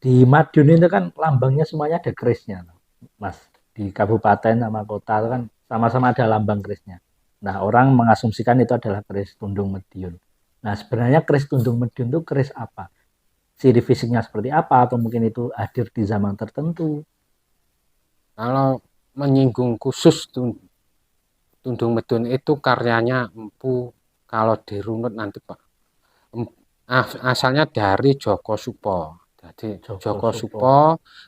Di Madiun itu kan lambangnya semuanya ada kerisnya, Mas. Di kabupaten sama kota itu kan sama-sama ada lambang kerisnya. Nah, orang mengasumsikan itu adalah keris Tundung Mediun. Nah, sebenarnya keris Tundung Mediun itu keris apa? Ciri fisiknya seperti apa? Atau mungkin itu hadir di zaman tertentu? Kalau menyinggung khusus Tundung Medun itu karyanya Empu, kalau dirunut nanti Pak. Asalnya dari Joko Supo. Jadi Joko Joko Supo. Supo,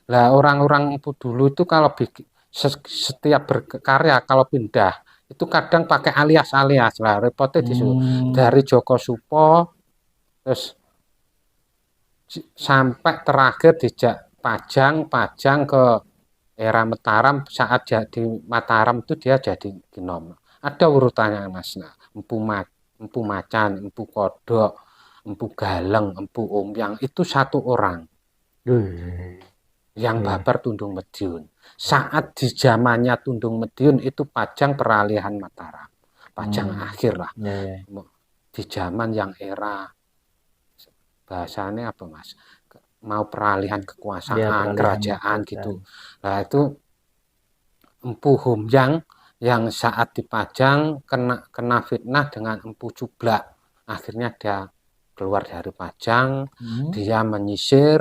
lah orang-orang Empu dulu itu kalau bikin setiap berkarya kalau pindah itu kadang pakai alias-alias lah repotnya disuruh Hmm, dari Joko Supo terus sampai terakhir dijak Pajang ke era Mataram saat jadi Mataram itu dia jadi Ginom. Ada urutannya Mas. Nah, Empu Macan, Empu Kodok, Empu Galeng, Empu Omyang itu satu orang wih, yang iya, babar Tundung Mediun. Saat di zamannya Tundung Mediun itu Pajang peralihan Mataram. Pajang hmm, akhir lah. ya, ya, Di zaman yang era bahasanya apa Mas? Mau peralihan ya kekuasaan, peralihan kerajaan gitu. kekuasaan. Nah itu Empu Humjang yang saat dipajang kena fitnah dengan Empu Cublak. Akhirnya dia keluar dari Pajang, Hmm, dia menyisir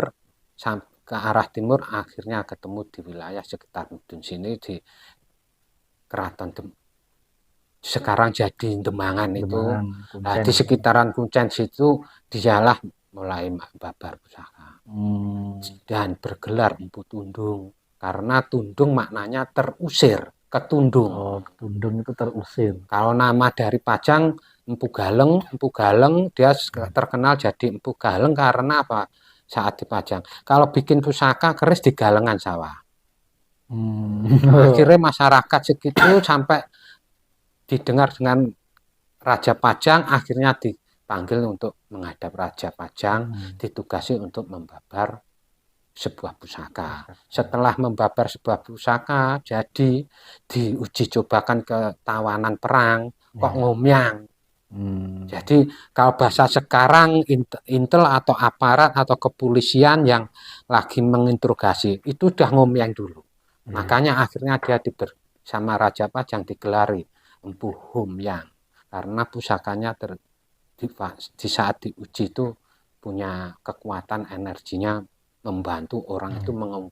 ke arah timur, akhirnya ketemu di wilayah sekitar Mudun sini di Keraton sekarang jadi Demangan itu. Demangan, Nah, Kuncen. di sekitaran Kuncen situ dialah mulai babar pusaka Hmm, dan bergelar Empu Tundung karena tundung maknanya terusir ke tundung. oh, Tundung itu terusir. Kalau nama dari Pajang Empu Galeng dia terkenal jadi Empu Galeng karena apa? Saat dipajang. Kalau bikin pusaka keris di galengan sawah. Hmm, Akhirnya masyarakat segitu sampai didengar dengan Raja Pajang akhirnya dipanggil untuk menghadap Raja Pajang, hmm, ditugasi untuk membabar sebuah pusaka. pusaka. Setelah membabar sebuah pusaka, jadi diuji cobakan ke tawanan perang, kok Ya. ngomyang. Hmm, Jadi kalau bahasa sekarang intel atau aparat atau kepolisian yang lagi menginterogasi itu udah ngomyang dulu. ya. Makanya akhirnya dia sama Raja Pajang digelari Empu Humyang karena pusakanya di saat diuji itu punya kekuatan energinya membantu orang itu Hmm,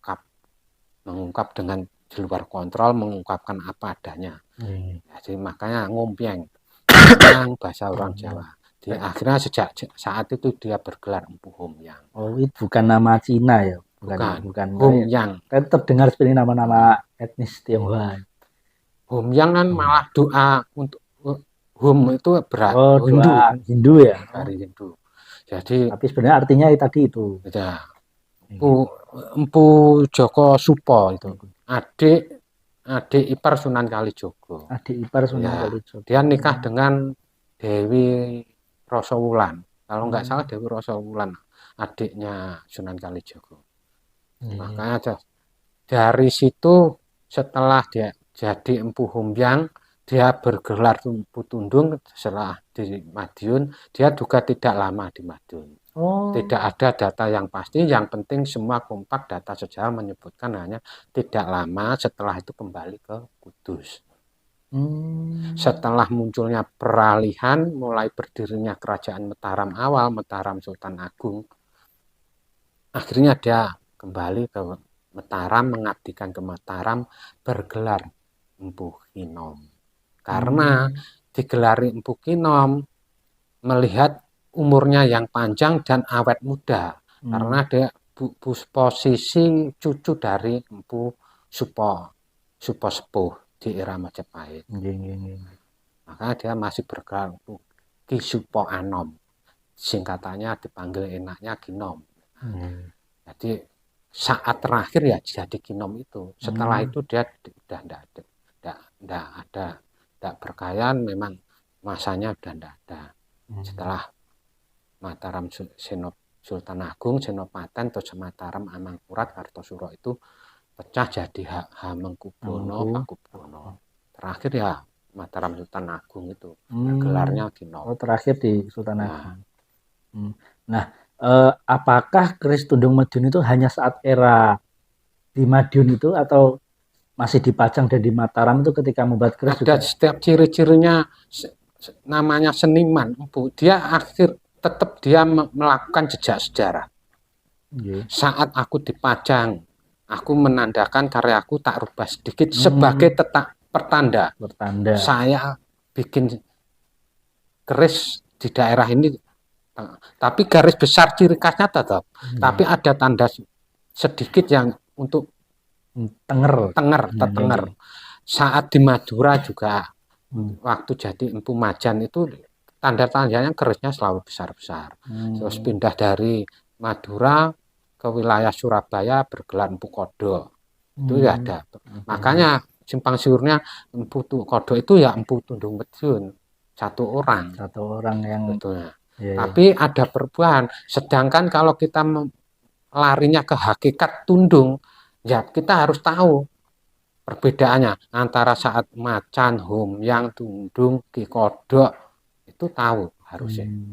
mengungkap dengan di luar kontrol mengungkapkan apa adanya. ya. Jadi makanya ngompiang ngompiang bahasa orang Ngomyang. Jawa. Di akhirnya sejak saat itu dia bergelar Empu Homyang. Oh, itu bukan nama Cina ya, bukan Bukan bukan. Homyang. Kan terdengar seperti nama-nama etnis Tionghoa. Homyang kan Hmm. malah doa untuk Hum itu berat Oh, Hindu doa Hindu ya. Oh, dari Hindu. Jadi tapi sebenarnya artinya tadi itu. ya Empu, Iya. Empu Joko Supo itu adik adik ipar Sunan Kalijogo. Adik ipar Sunan Ya, Kalijogo. dia nikah Hmm. dengan Dewi Rosowulan. Kalau nggak salah Hmm. Dewi Rosowulan, adiknya Sunan Kalijogo. Iya. Makanya dari situ setelah dia jadi Empu Humbyang, dia bergelar Empu Tundung setelah di Madiun, dia juga tidak lama di Madiun. Oh. Tidak ada data yang pasti, yang penting semua kompak data sejarah menyebutkan hanya tidak lama setelah itu kembali ke Kudus. Hmm. Setelah munculnya peralihan, mulai berdirinya kerajaan Mataram awal, Mataram Sultan Agung, akhirnya dia kembali ke Mataram, mengabdikan ke Mataram, bergelar Empu Kinom. Karena Hmm. digelari Empu Kinom, melihat umurnya yang panjang dan awet muda. Karena Hmm. dia posisi cucu dari Empu Supo, Supo Sepuh di era Majapahit. Iya, iya, iya. Maka dia masih bergelar Ki Supo Anom. Singkatannya dipanggil enaknya Kinom. Iya. Jadi saat terakhir ya jadi Kinom itu. Setelah Hmm. itu dia udah enggak ada enggak berkayaan, memang masanya udah enggak ada. Hmm. Setelah Mataram Sultan Agung, Senopati, terus Mataram Amangkurat, Kartosuro itu pecah jadi Hamengkubuwono, Namaku. Pakubuwono. Terakhir ya Mataram Sultan Agung itu Hmm. gelarnya Kinom. Oh, terakhir di Sultan Ya, Agung. Hmm. Nah, apakah keris Tundung Mediun itu hanya saat era di Madiun itu atau masih di Pajang dan di Mataram itu ketika membuat keris Ada juga? setiap ciri-cirinya, namanya seniman, Bu. Dia tetap dia melakukan jejak sejarah. Nggih. Saat aku dipajang, aku menandakan karyaku tak rubah sedikit sebagai Hmm, pertanda bertanda. saya bikin keris di daerah ini. Tapi garis besar ciri khasnya tetap. Tapi Nggih. ada tanda sedikit yang untuk Tenger. tenger. Nggih. Saat di Madura juga, Hmm. waktu jadi Empu Majan itu tanda-tandanya kerisnya selalu besar-besar. Terus Hmm. pindah dari Madura ke wilayah Surabaya bergelar Empu Kodo. Itu ya Hmm. ada. Oke. Makanya simpang siurnya Empu Kodo itu ya Empu Tundung Mediun. Satu orang Satu orang yang sebetulnya. ya, ya. Tapi ada perubahan. Sedangkan kalau kita larinya ke hakikat tundung, ya kita harus tahu perbedaannya antara saat macan, humyang, tundung, ki kodok, itu tahu harusnya. Hmm.